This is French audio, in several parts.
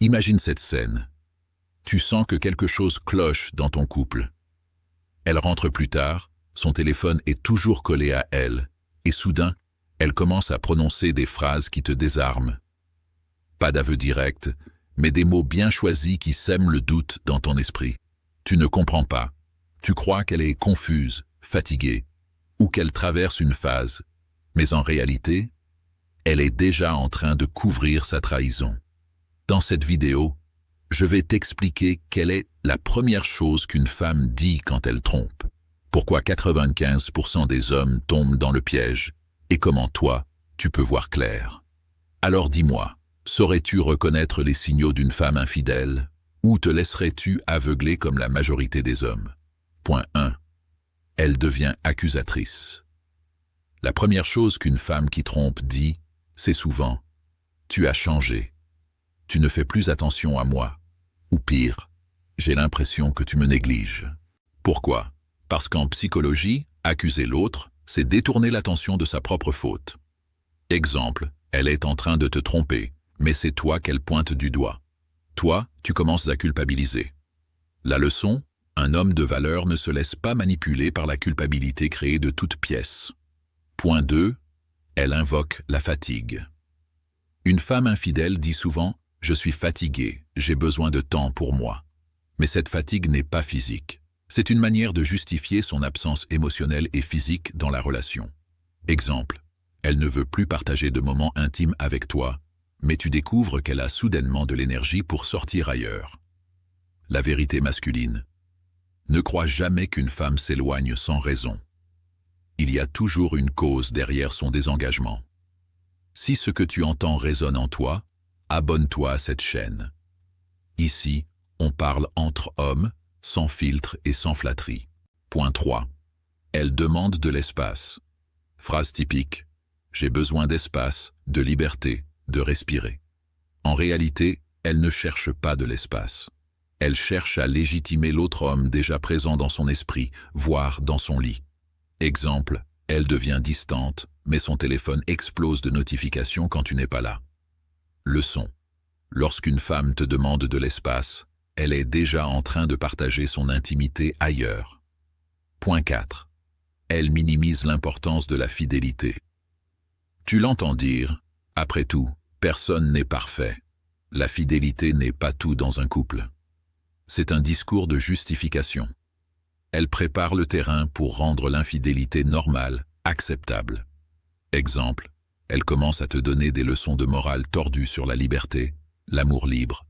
Imagine cette scène. Tu sens que quelque chose cloche dans ton couple. Elle rentre plus tard, son téléphone est toujours collé à elle, et soudain, elle commence à prononcer des phrases qui te désarment. Pas d'aveu direct, mais des mots bien choisis qui sèment le doute dans ton esprit. Tu ne comprends pas. Tu crois qu'elle est confuse, fatiguée, ou qu'elle traverse une phase. Mais en réalité, elle est déjà en train de couvrir sa trahison. Dans cette vidéo, je vais t'expliquer quelle est la première chose qu'une femme dit quand elle trompe, pourquoi 95% des hommes tombent dans le piège, et comment toi, tu peux voir clair. Alors dis-moi, saurais-tu reconnaître les signaux d'une femme infidèle, ou te laisserais-tu aveugler comme la majorité des hommes? Point 1. Elle devient accusatrice. La première chose qu'une femme qui trompe dit, c'est souvent « Tu as changé. Tu ne fais plus attention à moi. » Ou pire, « J'ai l'impression que tu me négliges. » Pourquoi? Parce qu'en psychologie, accuser l'autre, c'est détourner l'attention de sa propre faute. Exemple, elle est en train de te tromper, mais c'est toi qu'elle pointe du doigt. Toi, tu commences à culpabiliser. La leçon? Un homme de valeur ne se laisse pas manipuler par la culpabilité créée de toutes pièces. Point 2. Elle invoque la fatigue. Une femme infidèle dit souvent « Je suis fatiguée, j'ai besoin de temps pour moi ». Mais cette fatigue n'est pas physique. C'est une manière de justifier son absence émotionnelle et physique dans la relation. Exemple, elle ne veut plus partager de moments intimes avec toi, mais tu découvres qu'elle a soudainement de l'énergie pour sortir ailleurs. La vérité masculine. Ne crois jamais qu'une femme s'éloigne sans raison. Il y a toujours une cause derrière son désengagement. Si ce que tu entends résonne en toi, abonne-toi à cette chaîne. Ici, on parle entre hommes, sans filtre et sans flatterie. Point 3. Elle demande de l'espace. Phrase typique. J'ai besoin d'espace, de liberté, de respirer. En réalité, elle ne cherche pas de l'espace. Elle cherche à légitimer l'autre homme déjà présent dans son esprit, voire dans son lit. Exemple, elle devient distante, mais son téléphone explose de notifications quand tu n'es pas là. Leçon. Lorsqu'une femme te demande de l'espace, elle est déjà en train de partager son intimité ailleurs. Point 4. Elle minimise l'importance de la fidélité. Tu l'entends dire, après tout, personne n'est parfait. La fidélité n'est pas tout dans un couple. C'est un discours de justification. Elle prépare le terrain pour rendre l'infidélité normale, acceptable. Exemple, elle commence à te donner des leçons de morale tordues sur la liberté, l'amour libre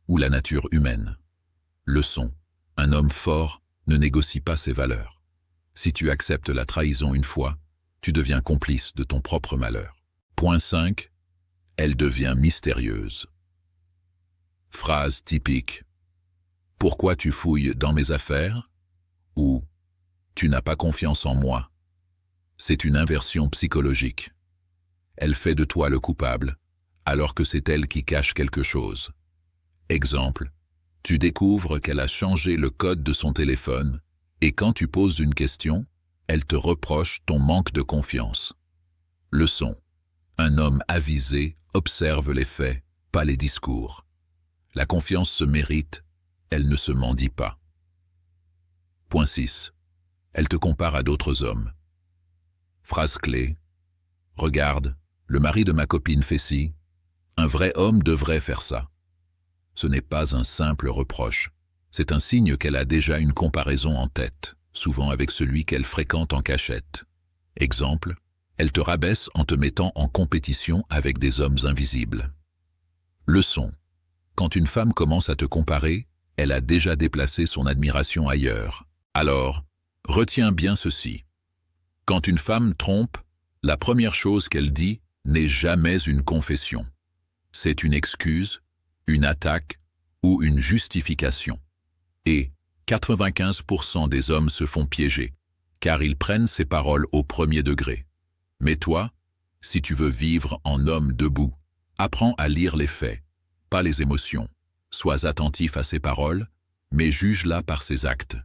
ou la nature humaine. Leçon, un homme fort ne négocie pas ses valeurs. Si tu acceptes la trahison une fois, tu deviens complice de ton propre malheur. Point 5. Elle devient mystérieuse. Phrase typique. Pourquoi tu fouilles dans mes affaires? Ou tu n'as pas confiance en moi. C'est une inversion psychologique. Elle fait de toi le coupable, alors que c'est elle qui cache quelque chose. Exemple, tu découvres qu'elle a changé le code de son téléphone, et quand tu poses une question, elle te reproche ton manque de confiance. Leçon, un homme avisé observe les faits, pas les discours. La confiance se mérite, elle ne se mendie pas. Point 6. Elle te compare à d'autres hommes. Phrase clé. Regarde, le mari de ma copine fait ci. Un vrai homme devrait faire ça. Ce n'est pas un simple reproche. C'est un signe qu'elle a déjà une comparaison en tête, souvent avec celui qu'elle fréquente en cachette. Exemple, elle te rabaisse en te mettant en compétition avec des hommes invisibles. Leçon. Quand une femme commence à te comparer, elle a déjà déplacé son admiration ailleurs. Alors, retiens bien ceci. Quand une femme trompe, la première chose qu'elle dit n'est jamais une confession. C'est une excuse, une attaque ou une justification. Et 95% des hommes se font piéger, car ils prennent ces paroles au premier degré. Mais toi, si tu veux vivre en homme debout, apprends à lire les faits, pas les émotions. Sois attentif à ses paroles, mais juge-la par ses actes.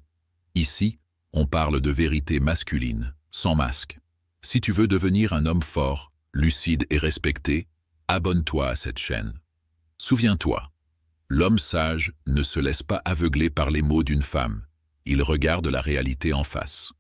Ici, on parle de vérité masculine, sans masque. Si tu veux devenir un homme fort, lucide et respecté, abonne-toi à cette chaîne. Souviens-toi, L'homme sage ne se laisse pas aveugler par les mots d'une femme. Il regarde la réalité en face.